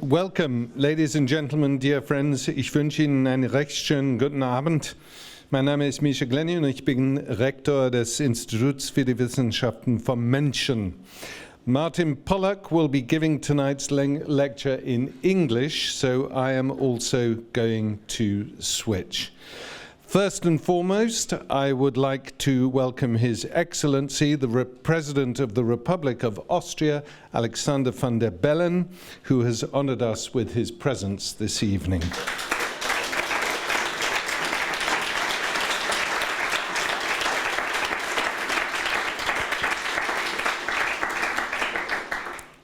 Welcome, ladies and gentlemen, dear friends. Ich wünsche Ihnen einen recht schönen guten Abend. Mein Name ist Misha Glenny und ich bin Rektor des Instituts für die Wissenschaften vom Menschen. Martin Pollack will be giving tonight's lecture in English, so I am also going to switch. First and foremost, I would like to welcome His Excellency, the President of the Republic of Austria, Alexander van der Bellen, who has honored us with his presence this evening.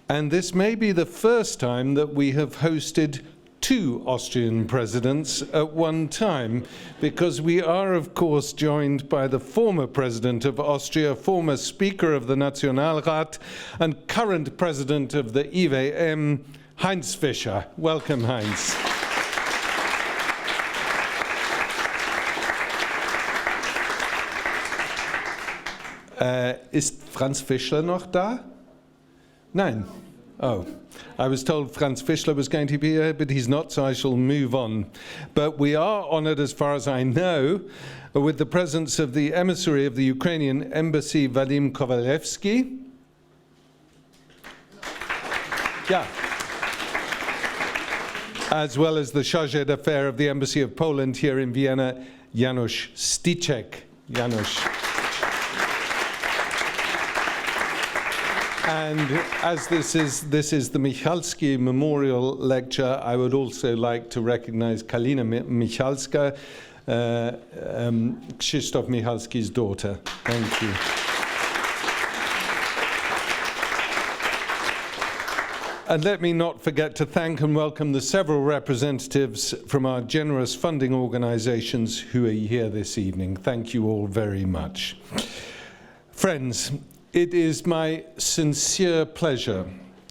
And this may be the first time that we have hosted two Austrian presidents at one time, because we are, of course, joined by the former president of Austria, former speaker of the Nationalrat, and current president of the IWM, Heinz Fischer. Welcome, Heinz. Ist Franz Fischler noch da? Nein. Oh, I was told Franz Fischler was going to be here, but he's not, so I shall move on. But we are honored, as far as I know, with the presence of the emissary of the Ukrainian embassy, Vadim Kovalevsky. Yeah. As well as the chargé d'affaires of the embassy of Poland here in Vienna, Janusz Sticek. Janusz. And as this is the Michalski Memorial Lecture, I would also like to recognize Kalina Michalska, Krzysztof Michalski's daughter. Thank you. And let me not forget to thank and welcome the several representatives from our generous funding organizations who are here this evening. Thank you all very much. Friends, it is my sincere pleasure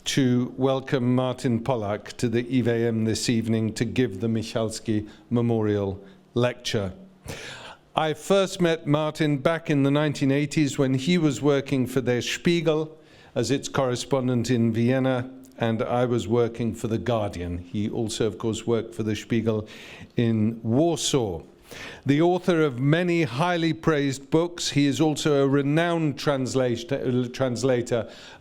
to welcome Martin Pollack to the IWM this evening to give the Michalski Memorial Lecture. I first met Martin back in the 1980s when he was working for Der Spiegel as its correspondent in Vienna, and I was working for The Guardian. He also, of course, worked for Der Spiegel in Warsaw. The author of many highly praised books, he is also a renowned translator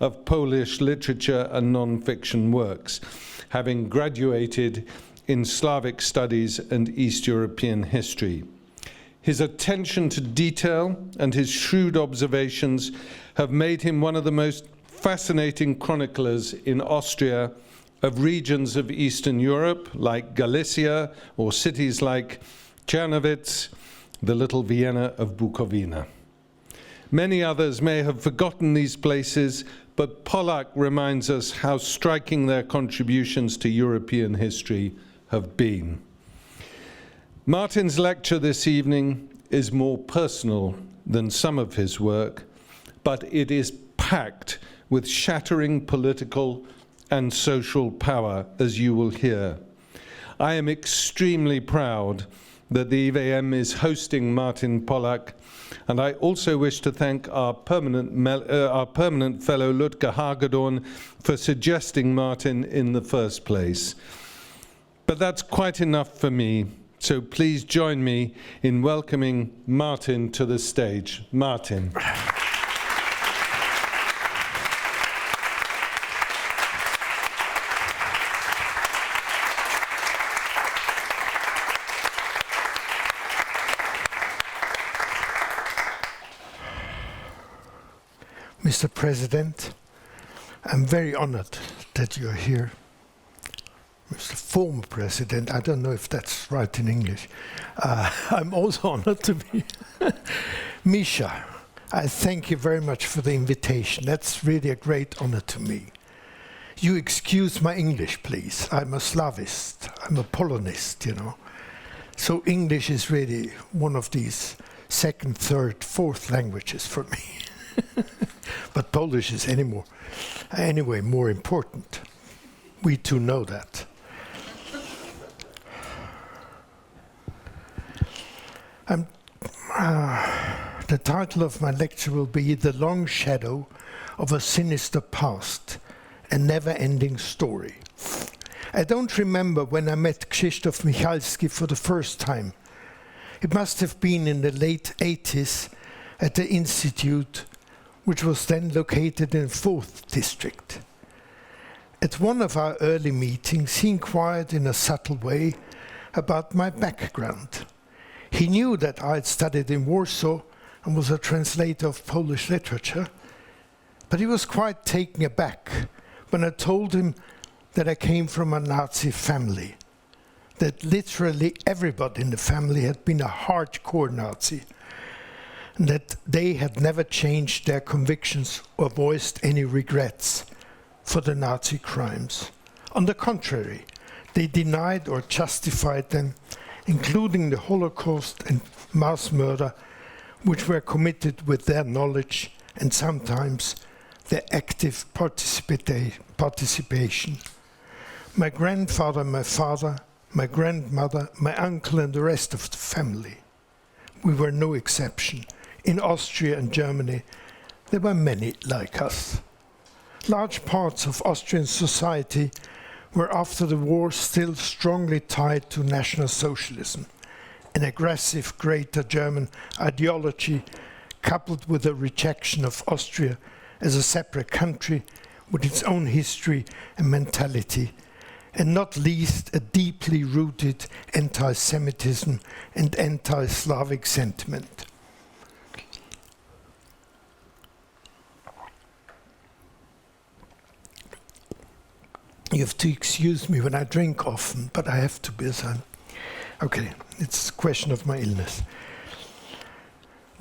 of Polish literature and non-fiction works, having graduated in Slavic studies and East European history. His attention to detail and his shrewd observations have made him one of the most fascinating chroniclers in Austria of regions of Eastern Europe, like Galicia, or cities like Czernowitz, the little Vienna of Bukovina. Many others may have forgotten these places, but Pollack reminds us how striking their contributions to European history have been. Martin's lecture this evening is more personal than some of his work, but it is packed with shattering political and social power, as you will hear. I am extremely proud that the IWM is hosting Martin Pollack, and I also wish to thank our permanent fellow Ludger Hagedorn for suggesting Martin in the first place. But that's quite enough for me, so please join me in welcoming Martin to the stage. Martin. Mr. President, I'm very honored that you're here. Mr. Former President, I don't know if that's right in English. I'm also honored to be. Misha, I thank you very much for the invitation. That's really a great honor to me. You excuse my English, please. I'm a Slavist, I'm a Polonist, you know. So English is really one of these second, third, fourth languages for me. But Polish is anyway more important. We too know that. The title of my lecture will be The Long Shadow of a Sinister Past, a Never-Ending Story. I don't remember when I met Krzysztof Michalski for the first time. It must have been in the late 80s at the Institute, which was then located in 4th District. At one of our early meetings, he inquired in a subtle way about my background. He knew that I had studied in Warsaw and was a translator of Polish literature, but he was quite taken aback when I told him that I came from a Nazi family, that literally everybody in the family had been a hardcore Nazi, and that they had never changed their convictions or voiced any regrets for the Nazi crimes. On the contrary, they denied or justified them, including the Holocaust and mass murder, which were committed with their knowledge and sometimes their active participation. My grandfather, my father, my grandmother, my uncle and the rest of the family. We were no exception. In Austria and Germany, there were many like us. Large parts of Austrian society were after the war still strongly tied to National Socialism, an aggressive Greater German ideology coupled with a rejection of Austria as a separate country with its own history and mentality, and not least a deeply rooted anti-Semitism and anti-Slavic sentiment. You have to excuse me when I drink often, but I have to because okay, it's a question of my illness.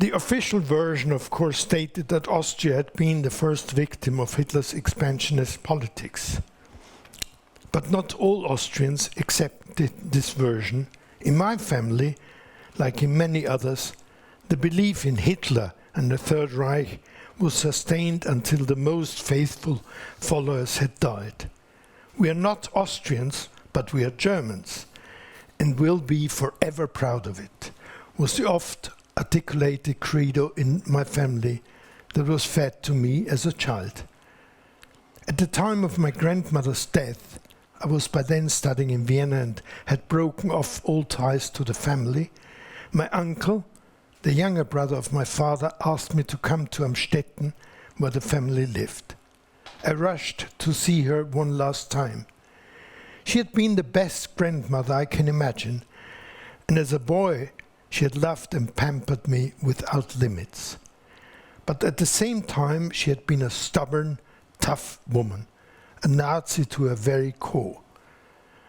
The official version, of course, stated that Austria had been the first victim of Hitler's expansionist politics. But not all Austrians accepted this version. In my family, like in many others, the belief in Hitler and the Third Reich was sustained until the most faithful followers had died. We are not Austrians, but we are Germans, and will be forever proud of it, was the oft articulated credo in my family that was fed to me as a child. At the time of my grandmother's death, I was by then studying in Vienna and had broken off all ties to the family. My uncle, the younger brother of my father, asked me to come to Amstetten, where the family lived. I rushed to see her one last time. She had been the best grandmother I can imagine, and as a boy she had loved and pampered me without limits. But at the same time she had been a stubborn, tough woman, a Nazi to her very core.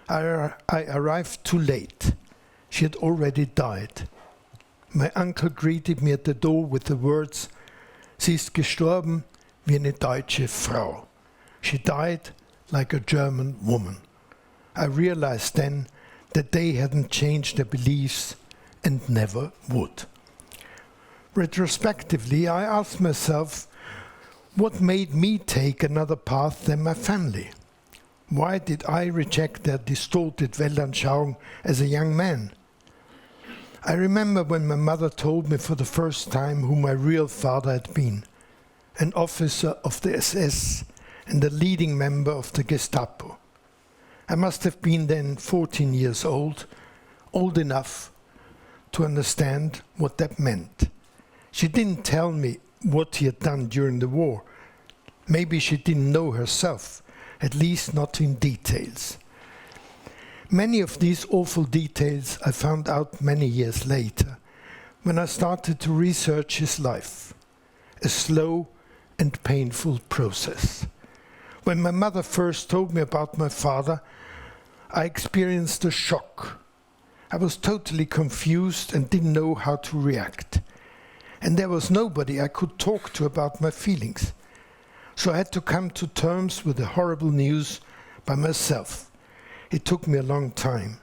I arrived too late. She had already died. My uncle greeted me at the door with the words, "Sie ist gestorben wie eine deutsche Frau." She died like a German woman. I realized then that they hadn't changed their beliefs and never would. Retrospectively, I asked myself, what made me take another path than my family? Why did I reject their distorted Weltanschauung as a young man? I remember when my mother told me for the first time who my real father had been, an officer of the SS and a leading member of the Gestapo. I must have been then 14 years old enough to understand what that meant. She didn't tell me what he had done during the war. Maybe she didn't know herself, at least not in details. Many of these awful details I found out many years later, when I started to research his life. A slow and painful process. When my mother first told me about my father, I experienced a shock. I was totally confused and didn't know how to react. And there was nobody I could talk to about my feelings. So I had to come to terms with the horrible news by myself. It took me a long time,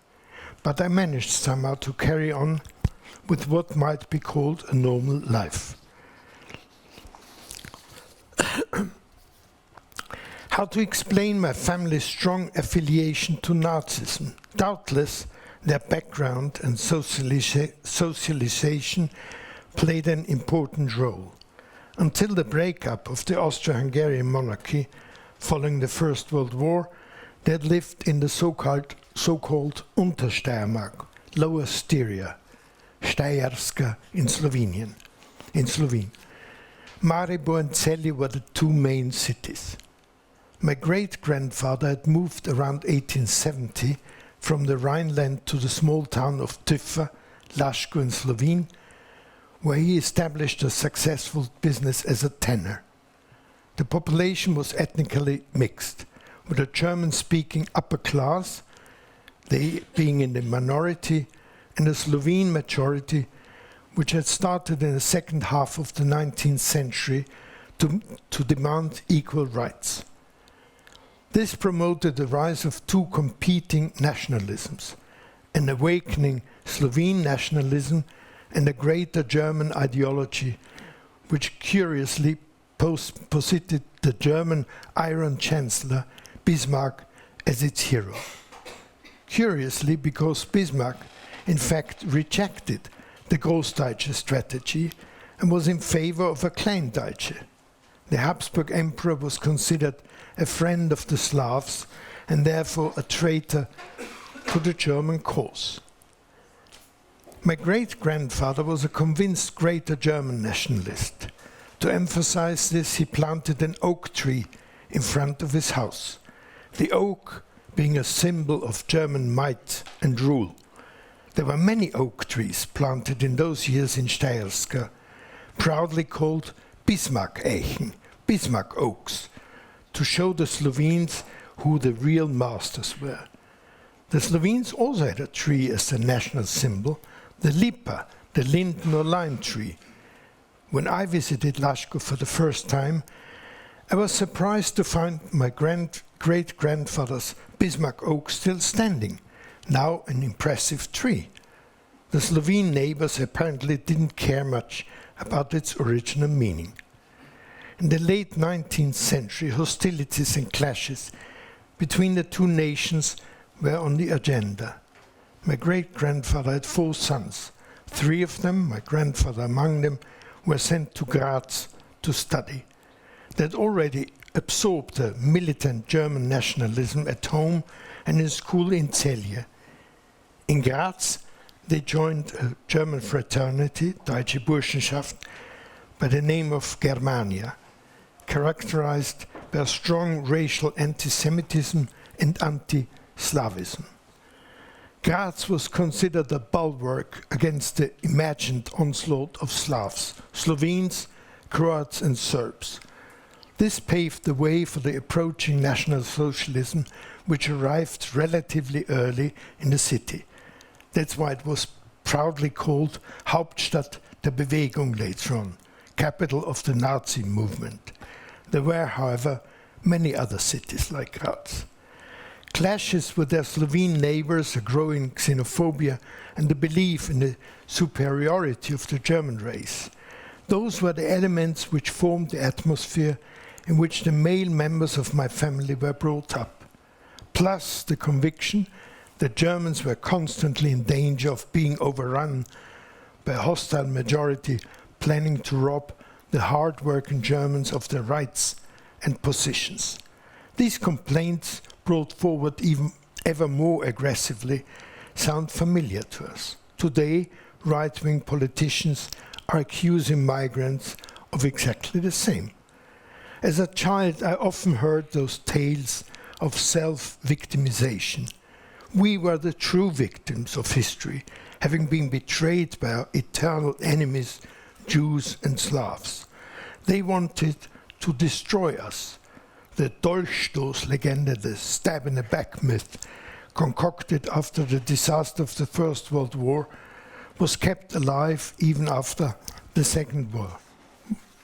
but I managed somehow to carry on with what might be called a normal life. How to explain my family's strong affiliation to Nazism? Doubtless, their background and socialization played an important role. Until the breakup of the Austro-Hungarian monarchy following the First World War, They had lived in the so-called Untersteiermark, Lower Styria, Steierska in Slovene. Maribor and Celje were the two main cities. My great-grandfather had moved around 1870 from the Rhineland to the small town of Tüffa, Laško in Slovene, where he established a successful business as a tanner. The population was ethnically mixed, with a German-speaking upper class, they being in the minority, and a Slovene majority, which had started in the second half of the 19th century to demand equal rights. This promoted the rise of two competing nationalisms, an awakening Slovene nationalism and a greater German ideology, which curiously posited the German Iron Chancellor Bismarck as its hero. Curiously, because Bismarck in fact rejected the Großdeutsche strategy and was in favor of a Kleindeutsche. The Habsburg Emperor was considered a friend of the Slavs and therefore a traitor to the German cause. My great-grandfather was a convinced Greater German nationalist. To emphasize this, he planted an oak tree in front of his house, the oak being a symbol of German might and rule. There were many oak trees planted in those years in Steierska, proudly called Bismarck-Eichen, Bismarck oaks, to show the Slovenes who the real masters were. The Slovenes also had a tree as their national symbol, the Lipa, the linden or lime tree. When I visited Laško for the first time, I was surprised to find my great-grandfather's Bismarck oak still standing, now an impressive tree. The Slovene neighbors apparently didn't care much about its original meaning. In the late 19th century, hostilities and clashes between the two nations were on the agenda. My great-grandfather had 4 sons. 3 of them, my grandfather among them, were sent to Graz to study. They had already absorbed the militant German nationalism at home and in school in Celje. In Graz, they joined a German fraternity, Deutsche Burschenschaft, by the name of Germania, characterized by strong racial anti-Semitism and anti-Slavism. Graz was considered a bulwark against the imagined onslaught of Slavs, Slovenes, Croats and Serbs. This paved the way for the approaching National Socialism, which arrived relatively early in the city. That's why it was proudly called Hauptstadt der Bewegung later on, capital of the Nazi movement. There were, however, many other cities like Graz. Clashes with their Slovene neighbors, a growing xenophobia, and the belief in the superiority of the German race. Those were the elements which formed the atmosphere in which the male members of my family were brought up, plus the conviction that Germans were constantly in danger of being overrun by a hostile majority planning to rob the hard-working Germans of their rights and positions. These complaints, brought forward even ever more aggressively, sound familiar to us. Today, right-wing politicians are accusing migrants of exactly the same. As a child, I often heard those tales of self-victimization. We were the true victims of history, having been betrayed by our eternal enemies, Jews and Slavs. They wanted to destroy us. The Dolchstoßlegende, the stab in the back myth, concocted after the disaster of the First World War, was kept alive even after the Second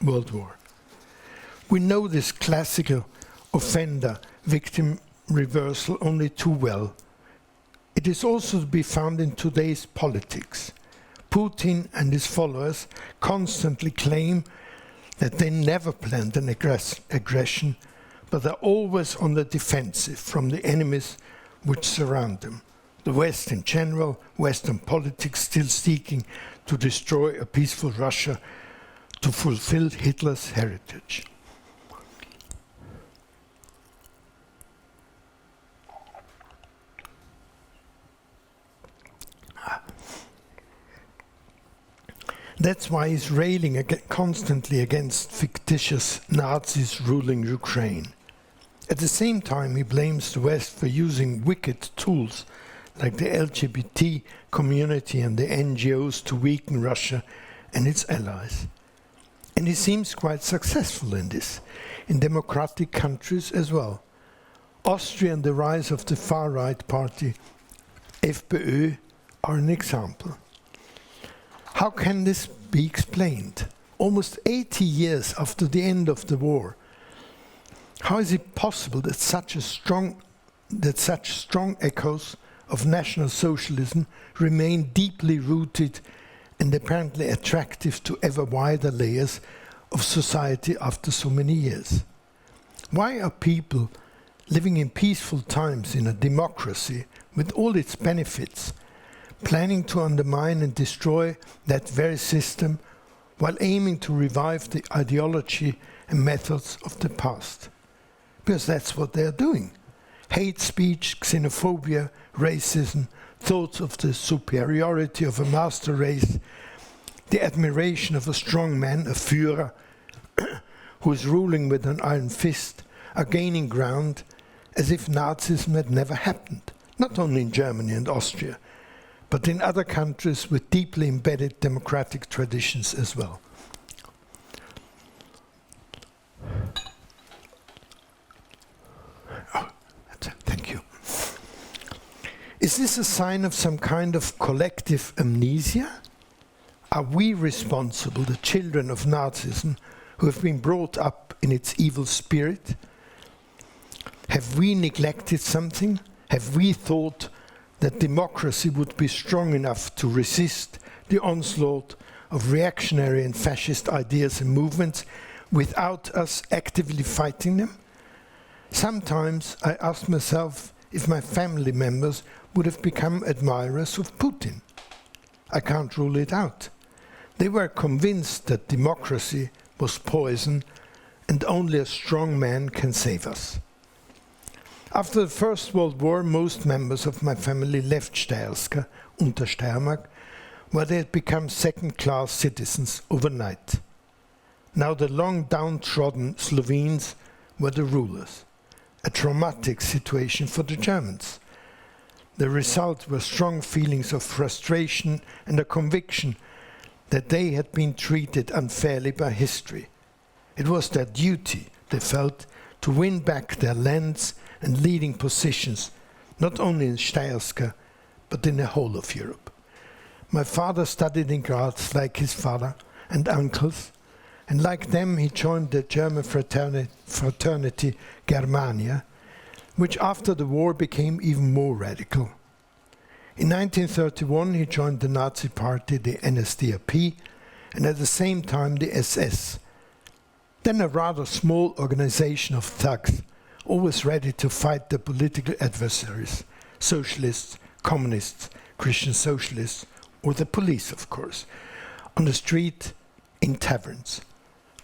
World War. We know this classical offender-victim reversal only too well. It is also to be found in today's politics. Putin and his followers constantly claim that they never planned an aggression, but are always on the defensive from the enemies which surround them. The West in general, Western politics still seeking to destroy a peaceful Russia to fulfill Hitler's heritage. That's why he's railing constantly against fictitious Nazis ruling Ukraine. At the same time, he blames the West for using wicked tools like the LGBT community and the NGOs to weaken Russia and its allies. And he seems quite successful in this, in democratic countries as well. Austria and the rise of the far-right party, FPÖ, are an example. How can this be explained? Almost 80 years after the end of the war, how is it possible that such strong echoes of National Socialism remain deeply rooted and apparently attractive to ever wider layers of society after so many years? Why are people living in peaceful times in a democracy with all its benefits planning to undermine and destroy that very system while aiming to revive the ideology and methods of the past? Because that's what they're doing. Hate speech, xenophobia, racism, thoughts of the superiority of a master race, the admiration of a strong man, a Führer, who is ruling with an iron fist, are gaining ground as if Nazism had never happened, not only in Germany and Austria, but in other countries with deeply embedded democratic traditions as well. Oh, thank you. Is this a sign of some kind of collective amnesia? Are we responsible, the children of Nazism, who have been brought up in its evil spirit? Have we neglected something? Have we thought that democracy would be strong enough to resist the onslaught of reactionary and fascist ideas and movements without us actively fighting them? Sometimes I ask myself if my family members would have become admirers of Putin. I can't rule it out. They were convinced that democracy was poison and only a strong man can save us. After the First World War, most members of my family left Steierska, Untersteiermark, where they had become second-class citizens overnight. Now the long downtrodden Slovenes were the rulers. A traumatic situation for the Germans. The result were strong feelings of frustration and a conviction that they had been treated unfairly by history. It was their duty, they felt, to win back their lands and leading positions, not only in Steierska, but in the whole of Europe. My father studied in Graz like his father and uncles, and like them he joined the German fraternity Germania, which after the war became even more radical. In 1931 he joined the Nazi party, the NSDAP, and at the same time the SS, then a rather small organization of thugs, always ready to fight their political adversaries, socialists, communists, Christian socialists, or the police, of course, on the street, in taverns.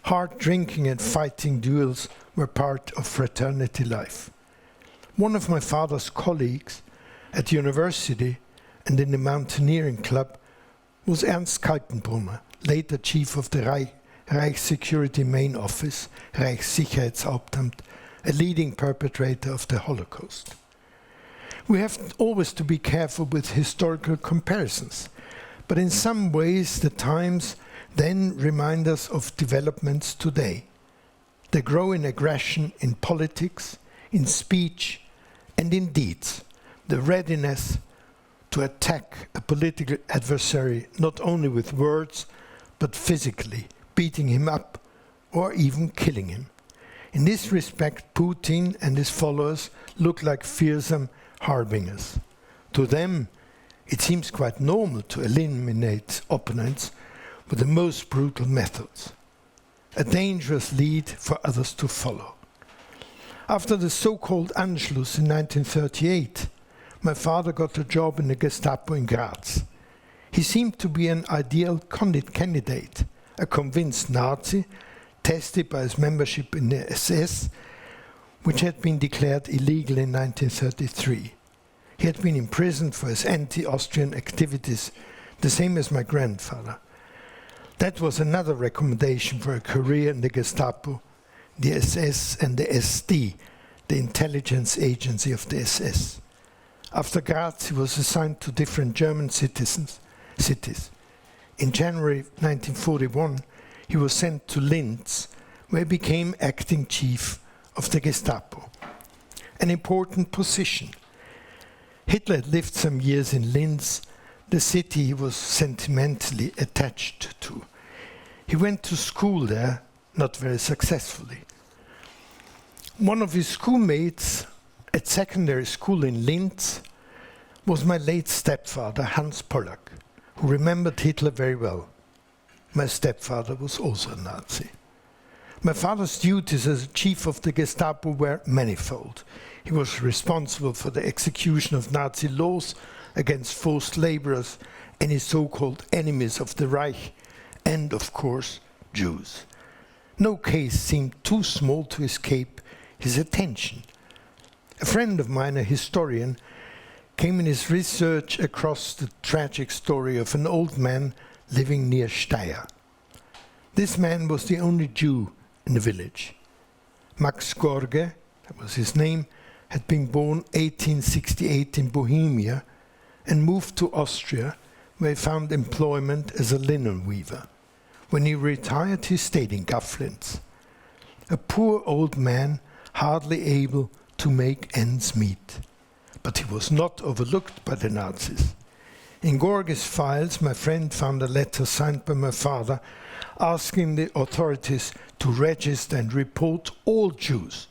Hard drinking and fighting duels were part of fraternity life. One of my father's colleagues at university and in the mountaineering club was Ernst Kaltenbrunner, later chief of the Reich Security Main Office, Reichssicherheitshauptamt, a leading perpetrator of the Holocaust. We have always to be careful with historical comparisons, but in some ways the times then remind us of developments today. They grow in aggression in politics, in speech, and in deeds, the readiness to attack a political adversary not only with words, but physically, beating him up or even killing him. In this respect, Putin and his followers look like fearsome harbingers. To them, it seems quite normal to eliminate opponents with the most brutal methods, a dangerous lead for others to follow. After the so-called Anschluss in 1938, my father got a job in the Gestapo in Graz. He seemed to be an ideal candidate, a convinced Nazi, tested by his membership in the SS, which had been declared illegal in 1933. He had been imprisoned for his anti-Austrian activities, the same as my grandfather. That was another recommendation for a career in the Gestapo, the SS and the SD, the intelligence agency of the SS. After Graz, he was assigned to different German cities. In January 1941, he was sent to Linz, where he became acting chief of the Gestapo. An important position. Hitler had lived some years in Linz, the city he was sentimentally attached to. He went to school there, not very successfully. One of his schoolmates at secondary school in Linz was my late stepfather, Hans Pollack, who remembered Hitler very well. My stepfather was also a Nazi. My father's duties as chief of the Gestapo were manifold. He was responsible for the execution of Nazi laws against forced laborers, any so-called enemies of the Reich, and, of course, Jews. No case seemed too small to escape his attention. A friend of mine, a historian, came in his research across the tragic story of an old man living near Steyr. This man was the only Jew in the village. Max Gorge, that was his name, had been born 1868 in Bohemia and moved to Austria, where he found employment as a linen weaver. When he retired, he stayed in Gafflitz. A poor old man, hardly able to make ends meet. But he was not overlooked by the Nazis. In Gorge's files, my friend found a letter signed by my father asking the authorities to register and report all Jews,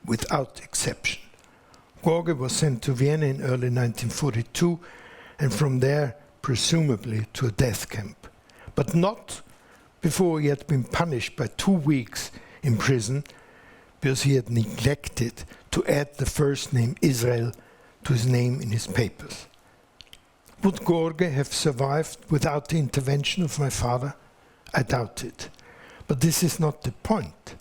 without exception. Gorge was sent to Vienna in early 1942, and from there, presumably, to a death camp. But not before he had been punished by 2 weeks in prison, because he had neglected to add the first name Israel to his name in his papers. Would Gorge have survived without the intervention of my father? I doubt it. But this is not the point.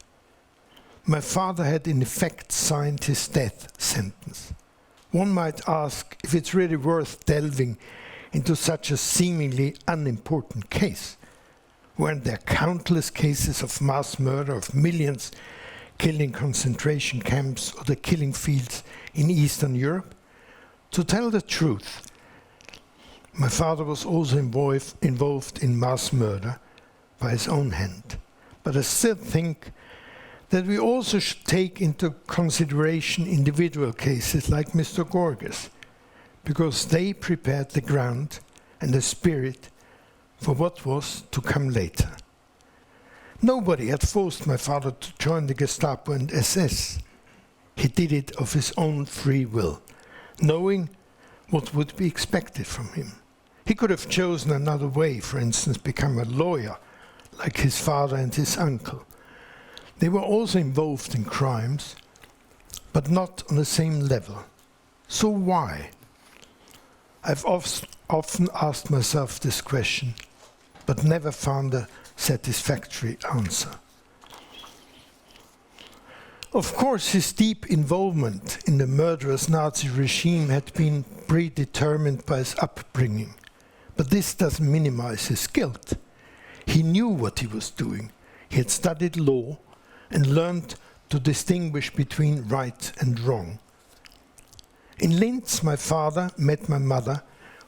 My father had in effect signed his death sentence. One might ask if it's really worth delving into such a seemingly unimportant case. Weren't there countless cases of mass murder of millions killed in concentration camps or the killing fields in Eastern Europe? To tell the truth, my father was also involved in mass murder by his own hand. But I still think that we also should take into consideration individual cases like Mr. Gorge's, because they prepared the ground and the spirit for what was to come later. Nobody had forced my father to join the Gestapo and SS. He did it of his own free will, knowing what would be expected from him. He could have chosen another way, for instance, become a lawyer, like his father and his uncle. They were also involved in crimes, but not on the same level. So why? I've often asked myself this question, but never found a satisfactory answer. Of course, his deep involvement in the murderous Nazi regime had been predetermined by his upbringing, but this doesn't minimize his guilt. He knew what he was doing. He had studied law and learned to distinguish between right and wrong. In Linz, my father met my mother,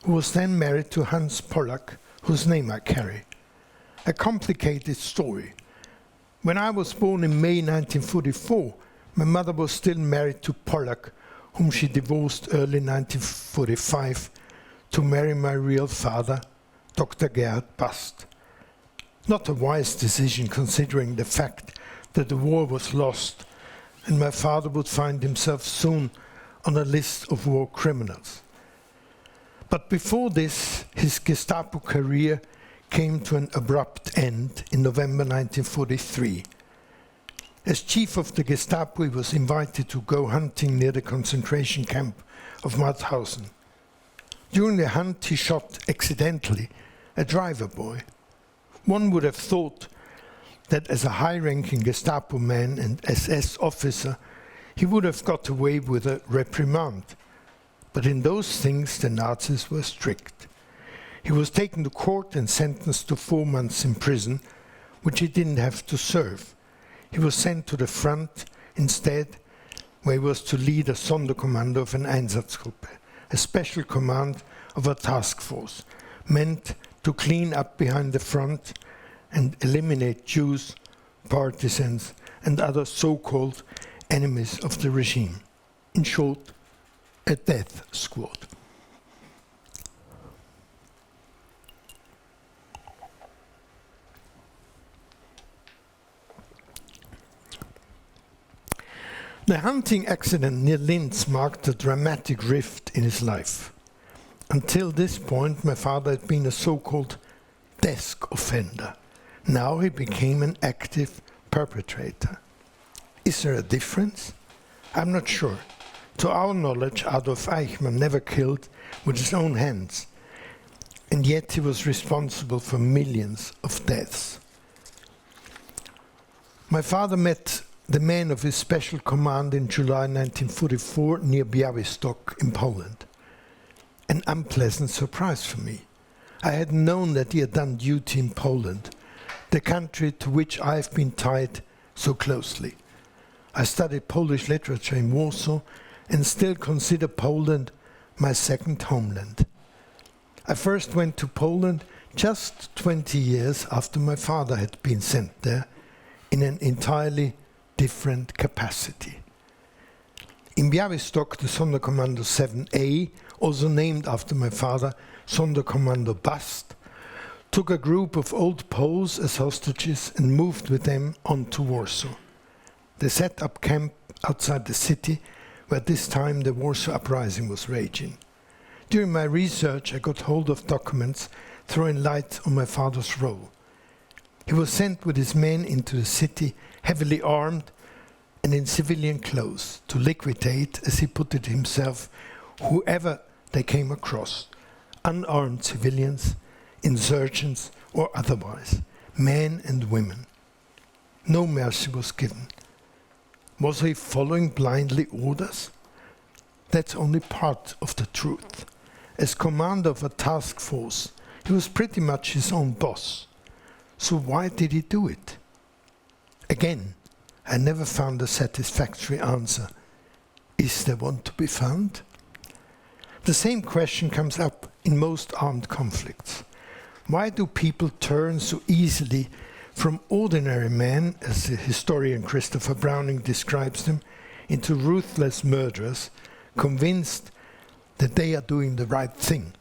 who was then married to Hans Pollack, whose name I carry. A complicated story. When I was born in May 1944, my mother was still married to Pollack, whom she divorced early 1945 to marry my real father, Dr. Gerhard Bast. Not a wise decision considering the fact that the war was lost and my father would find himself soon on a list of war criminals. But before this, his Gestapo career came to an abrupt end in November 1943. As chief of the Gestapo, he was invited to go hunting near the concentration camp of Mauthausen. During the hunt, he shot accidentally a driver boy. One would have thought that as a high-ranking Gestapo man and SS officer, he would have got away with a reprimand. But in those things, the Nazis were strict. He was taken to court and sentenced to 4 months in prison, which he didn't have to serve. He was sent to the front instead, where he was to lead a Sonderkommando of an Einsatzgruppe, a special command of a task force, meant to clean up behind the front and eliminate Jews, partisans, and other so-called enemies of the regime. In short, a death squad. The hunting accident near Linz marked a dramatic rift in his life. Until this point, my father had been a so-called desk offender. Now he became an active perpetrator. Is there a difference? I'm not sure. To our knowledge, Adolf Eichmann never killed with his own hands, and yet he was responsible for millions of deaths. My father met the men of his special command in July 1944 near Białystok in Poland. An unpleasant surprise for me. I had known that he had done duty in Poland, the country to which I have been tied so closely. I studied Polish literature in Warsaw and still consider Poland my second homeland. I first went to Poland just 20 years after my father had been sent there in an entirely different capacity. In Białystok, the Sonderkommando 7A, also named after my father, Sonderkommando Bast, took a group of old Poles as hostages and moved with them on to Warsaw. They set up camp outside the city, where at this time the Warsaw Uprising was raging. During my research, I got hold of documents throwing light on my father's role. He was sent with his men into the city, heavily armed and in civilian clothes, to liquidate, as he put it himself, whoever they came across, unarmed civilians, insurgents or otherwise, men and women. No mercy was given. Was he following blindly orders? That's only part of the truth. As commander of a task force, he was pretty much his own boss. So why did he do it? Again, I never found a satisfactory answer. Is there one to be found? The same question comes up in most armed conflicts. Why do people turn so easily from ordinary men, as the historian Christopher Browning describes them, into ruthless murderers, convinced that they are doing the right thing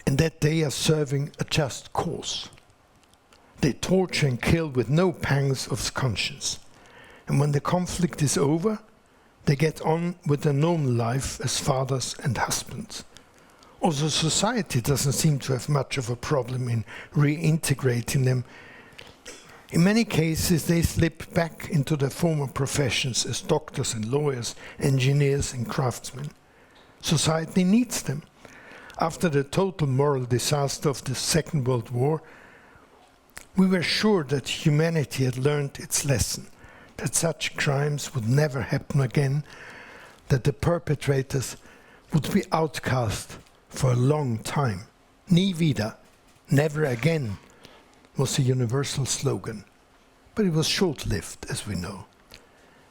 and that they are serving a just cause? They torture and kill with no pangs of conscience. And when the conflict is over, they get on with their normal life as fathers and husbands. Also, society doesn't seem to have much of a problem in reintegrating them. In many cases, they slip back into their former professions as doctors and lawyers, engineers and craftsmen. Society needs them. After the total moral disaster of the Second World War, we were sure that humanity had learned its lesson, that such crimes would never happen again, that the perpetrators would be outcast for a long time. Nie wieder, never again, was the universal slogan. But it was short-lived, as we know.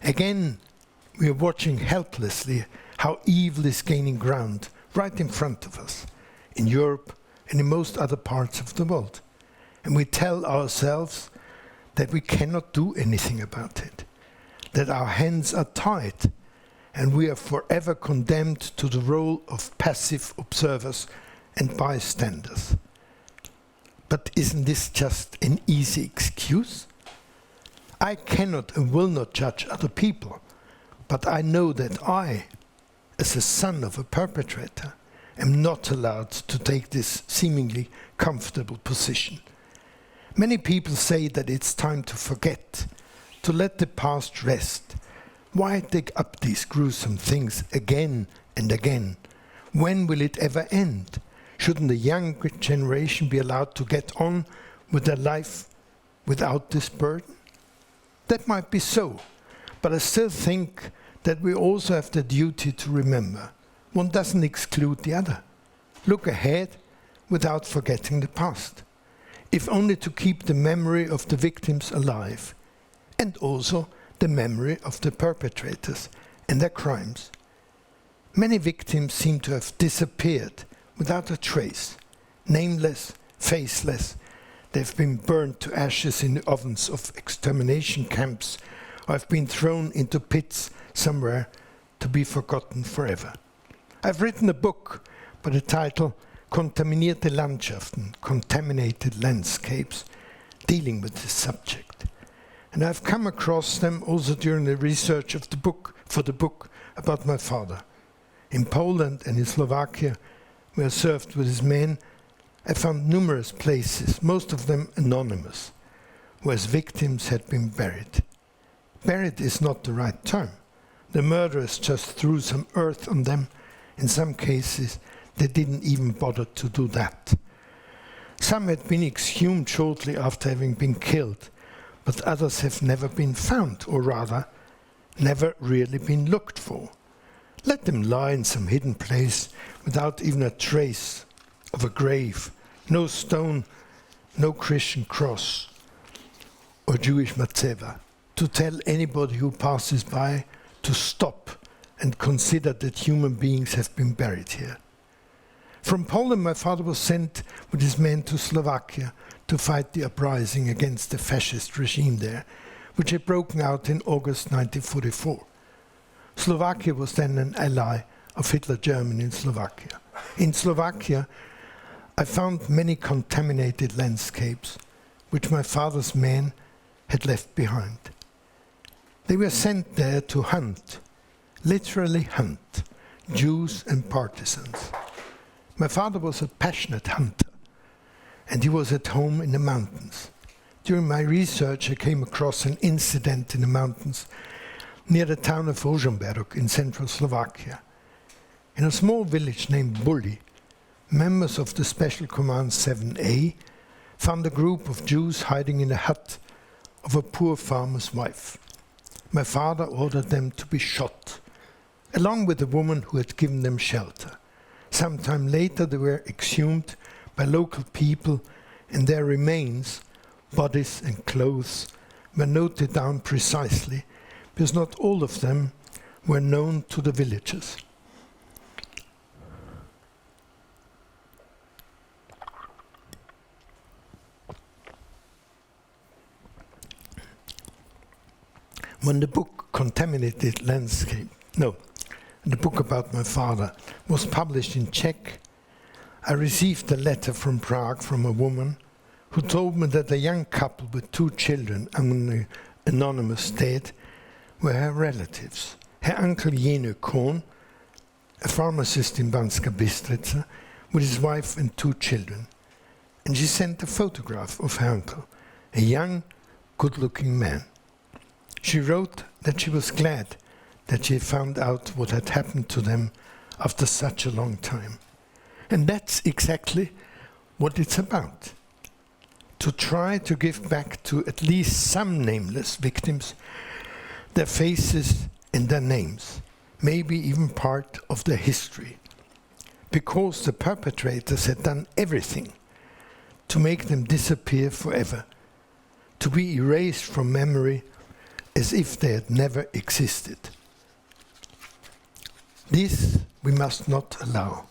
Again, we are watching helplessly how evil is gaining ground right in front of us, in Europe and in most other parts of the world. And we tell ourselves that we cannot do anything about it, that our hands are tied, and we are forever condemned to the role of passive observers and bystanders. But isn't this just an easy excuse? I cannot and will not judge other people, but I know that I, as a son of a perpetrator, am not allowed to take this seemingly comfortable position. Many people say that it's time to forget, to let the past rest. Why dig up these gruesome things again and again? When will it ever end? Shouldn't the young generation be allowed to get on with their life without this burden? That might be so, but I still think that we also have the duty to remember. One doesn't exclude the other. look ahead without forgetting the past, if only to keep the memory of the victims alive, and also the memory of the perpetrators and their crimes. Many victims seem to have disappeared without a trace, nameless, faceless. They've been burned to ashes in the ovens of extermination camps, or have been thrown into pits somewhere to be forgotten forever. I've written a book by the title Contaminated Landschaften, Contaminated Landscapes, dealing with this subject. And I've come across them also during the research of the book, for the book about my father. In Poland and in Slovakia, where I served with his men, I found numerous places, most of them anonymous, where his victims had been buried. Buried is not the right term. The murderers just threw some earth on them. In some cases, they didn't even bother to do that. Some had been exhumed shortly after having been killed, but others have never been found, or rather, never really been looked for. Let them lie in some hidden place without even a trace of a grave, no stone, no Christian cross or Jewish matzeva, to tell anybody who passes by to stop and consider that human beings have been buried here. From Poland, my father was sent with his men to Slovakia to fight the uprising against the fascist regime there, which had broken out in August 1944. Slovakia was then an ally of Hitler Germany in Slovakia. In Slovakia, I found many contaminated landscapes which my father's men had left behind. They were sent there to hunt, literally hunt, Jews and partisans. My father was a passionate hunter, and he was at home in the mountains. During my research, I came across an incident in the mountains near the town of Rožmberok in central Slovakia. In a small village named Bulli, members of the Special Command 7A found a group of Jews hiding in a hut of a poor farmer's wife. My father ordered them to be shot, along with the woman who had given them shelter. Sometime later they were exhumed by local people, and their remains, bodies and clothes, were noted down precisely, because not all of them were known to the villagers. When the book Contaminated Landscape, the book about my father, was published in Czech, I received a letter from Prague from a woman who told me that a young couple with 2 children among the anonymous dead were her relatives. Her uncle Jeno Kohn, a pharmacist in Banska Bystrica, with his wife and 2 children. And she sent a photograph of her uncle, a young, good-looking man. She wrote that she was glad that she had found out what had happened to them after such a long time. And that's exactly what it's about. To try to give back to at least some nameless victims their faces and their names, maybe even part of their history. Because the perpetrators had done everything to make them disappear forever, to be erased from memory as if they had never existed. This we must not allow.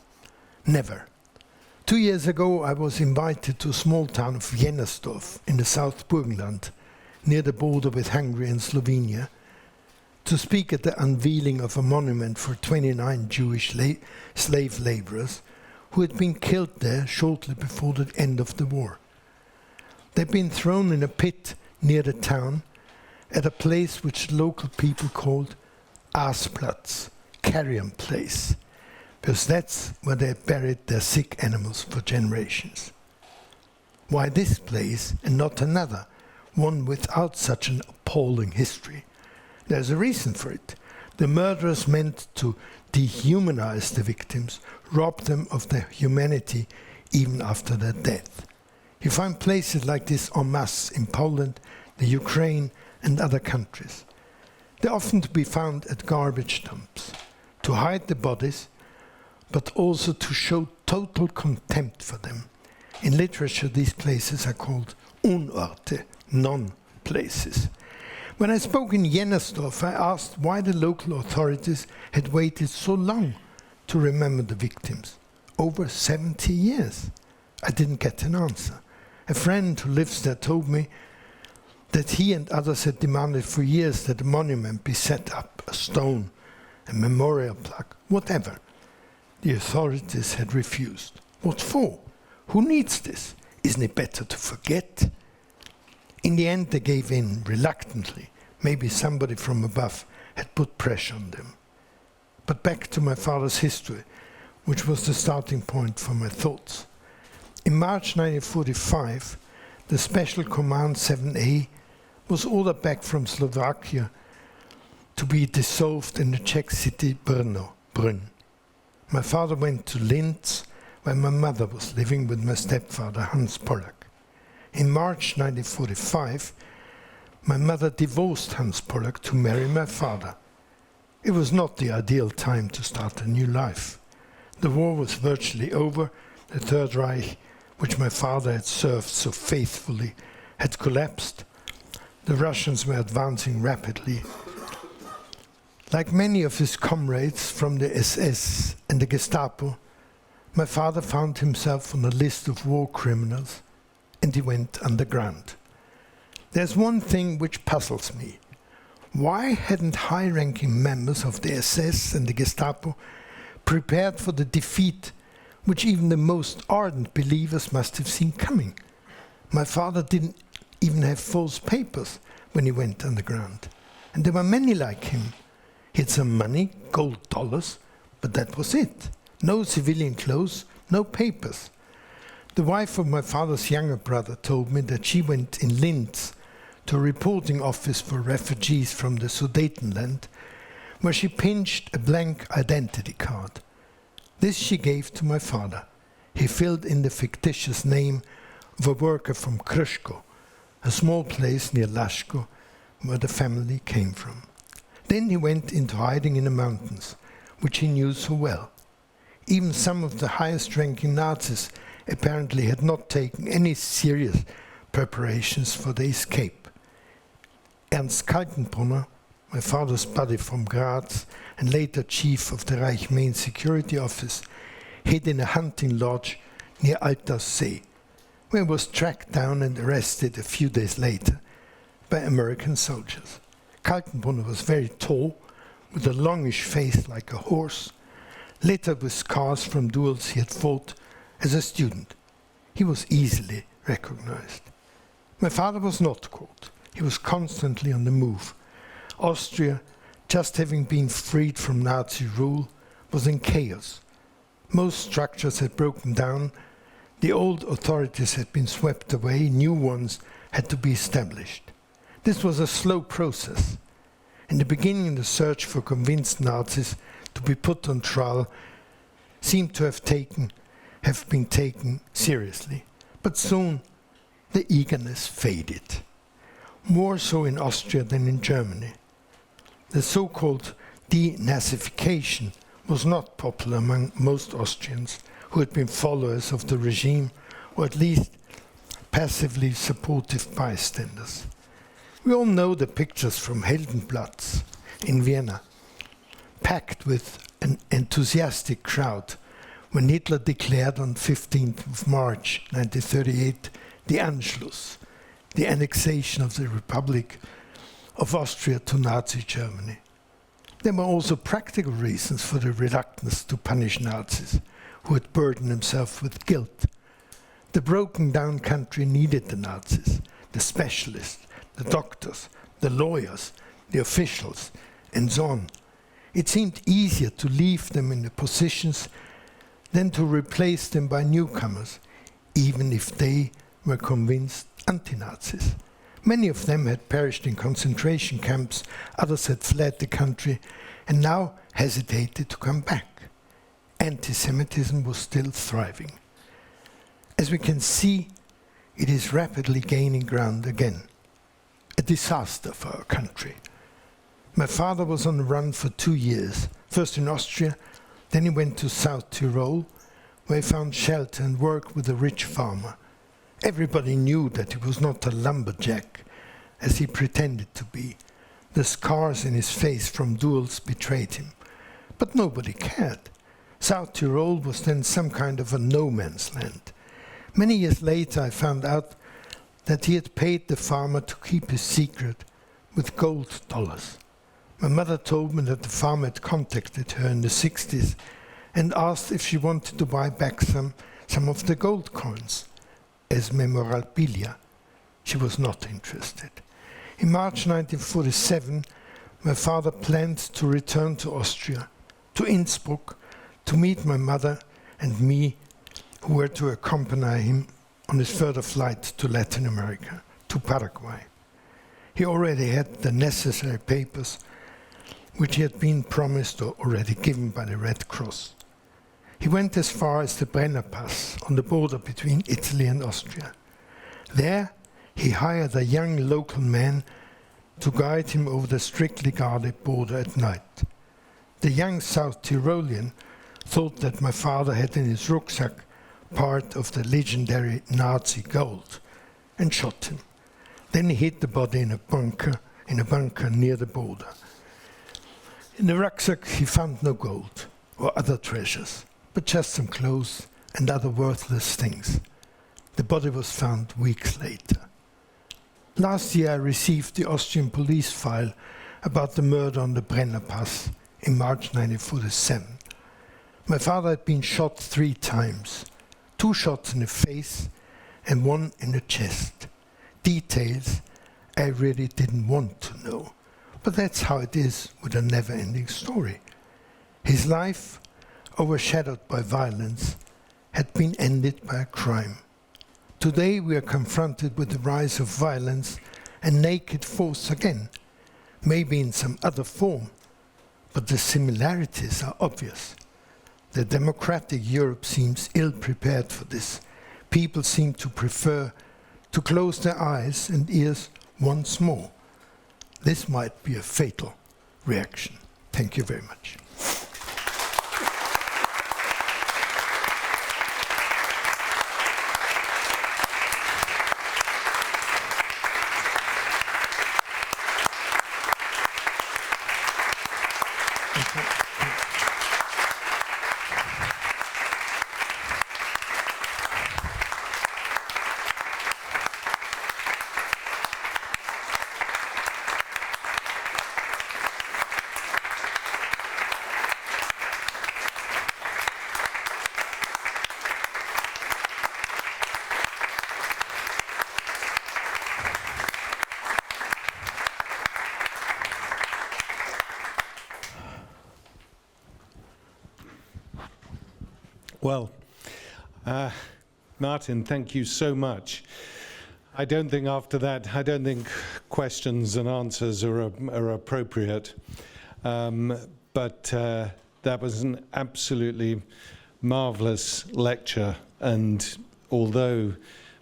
Never. 2 years ago I was invited to a small town of Jennersdorf in the South Burgenland, near the border with Hungary and Slovenia, to speak at the unveiling of a monument for 29 Jewish slave laborers who had been killed there shortly before the end of the war. They'd been thrown in a pit near the town at a place which local people called Aasplatz, carrion place, because that's where they buried their sick animals for generations. Why this place and not another, one without such an appalling history? There's a reason for it. The murderers meant to dehumanize the victims, rob them of their humanity even after their death. You find places like this en masse in Poland, the Ukraine, and other countries. They're often to be found at garbage dumps. To hide the bodies, but also to show total contempt for them. In literature, these places are called Unorte, non-places. When I spoke in Jennersdorf, I asked why the local authorities had waited so long to remember the victims. Over 70 years. I didn't get an answer. A friend who lives there told me that he and others had demanded for years that a monument be set up, a stone, a memorial plaque, whatever. The authorities had refused. What for? Who needs this? Isn't it better to forget? In the end, they gave in reluctantly. Maybe somebody from above had put pressure on them. But back to my father's history, which was the starting point for my thoughts. In March 1945, the Special Command 7A was ordered back from Slovakia to be dissolved in the Czech city Brno. My father went to Linz, where my mother was living with my stepfather, Hans Pollack. In March 1945, my mother divorced Hans Pollack to marry my father. It was not the ideal time to start a new life. The war was virtually over. The Third Reich, which my father had served so faithfully, had collapsed. The Russians were advancing rapidly. Like many of his comrades from the SS and the Gestapo, my father found himself on a list of war criminals, and he went underground. There's one thing which puzzles me. Why hadn't high-ranking members of the SS and the Gestapo prepared for the defeat which even the most ardent believers must have seen coming? My father didn't even have false papers when he went underground. And there were many like him. He had some money, gold dollars, but that was it. No civilian clothes, no papers. The wife of my father's younger brother told me that she went in Linz to a reporting office for refugees from the Sudetenland, where she pinched a blank identity card. This she gave to my father. He filled in the fictitious name of a worker from Krško, a small place near Laško, where the family came from. Then he went into hiding in the mountains, which he knew so well. Even some of the highest-ranking Nazis apparently had not taken any serious preparations for the escape. Ernst Kaltenbrunner, my father's buddy from Graz and later chief of the Reich Main Security Office, hid in a hunting lodge near Alterssee, where he was tracked down and arrested a few days later by American soldiers. Kaltenbrunner was very tall, with a longish face like a horse, littered with scars from duels he had fought as a student. He was easily recognized. My father was not caught. He was constantly on the move. Austria, just having been freed from Nazi rule, was in chaos. Most structures had broken down. The old authorities had been swept away. New ones had to be established. This was a slow process. In the beginning, the search for convinced Nazis to be put on trial seemed to have been taken seriously. But soon, the eagerness faded. More so in Austria than in Germany. The so-called denazification was not popular among most Austrians who had been followers of the regime, or at least passively supportive bystanders. We all know the pictures from Heldenplatz in Vienna, packed with an enthusiastic crowd when Hitler declared on 15th of March 1938 the Anschluss, the annexation of the Republic of Austria to Nazi Germany. There were also practical reasons for the reluctance to punish Nazis who had burdened themselves with guilt. The broken down country needed the Nazis, the specialists, the doctors, the lawyers, the officials, and so on. It seemed easier to leave them in the positions than to replace them by newcomers, even if they were convinced anti-Nazis. Many of them had perished in concentration camps, others had fled the country, and now hesitated to come back. Anti-Semitism was still thriving. As we can see, it is rapidly gaining ground again. A disaster for our country. My father was on the run for 2 years, first in Austria, Then he went to South Tyrol, where he found shelter and work with a rich farmer. Everybody knew that he was not a lumberjack, as he pretended to be. The scars in his face from duels betrayed him. But nobody cared. South Tyrol was then some kind of a no-man's land. Many years later I found out that he had paid the farmer to keep his secret with gold dollars. My mother told me that the farmer had contacted her in the 60s and asked if she wanted to buy back some of the gold coins as memorabilia. She was not interested. In March 1947, my father planned to return to Austria, to Innsbruck, to meet my mother and me, who were to accompany him on his further flight to Latin America, to Paraguay. He already had the necessary papers, which he had been promised or already given by the Red Cross. He went as far as the Brenner Pass on the border between Italy and Austria. There, he hired a young local man to guide him over the strictly guarded border at night. The young South Tyrolean thought that my father had in his rucksack part of the legendary Nazi gold and shot him. Then he hid the body in a bunker near the border. In the rucksack he found no gold or other treasures, but just some clothes and other worthless things. The body was found weeks later. Last year I received the Austrian police file about the murder on the Brenner Pass in March 1947. My father had been shot 3 times, 2 shots in the face and 1 in the chest. Details I really didn't want to know, but that's how it is with a never-ending story. His life, overshadowed by violence, had been ended by a crime. Today we are confronted with the rise of violence and naked force again, maybe in some other form, but the similarities are obvious. The democratic Europe seems ill-prepared for this. People seem to prefer to close their eyes and ears once more. This might be a fatal reaction. Thank you very much. Well, Martin, thank you so much. I don't think questions and answers are appropriate, but that was an absolutely marvelous lecture, and although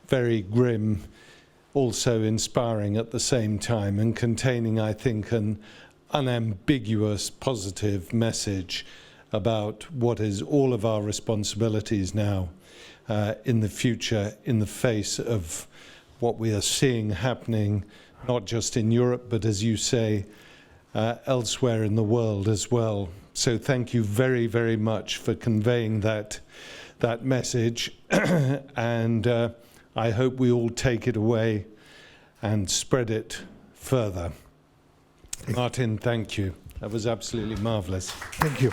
very grim, also inspiring at the same time, and containing, I think, an unambiguous positive message about what is all of our responsibilities now in the future, in the face of what we are seeing happening, not just in Europe, but as you say, elsewhere in the world as well. So thank you very, very much for conveying that message, and I hope we all take it away and spread it further. Martin, thank you. That was absolutely marvelous. Thank you.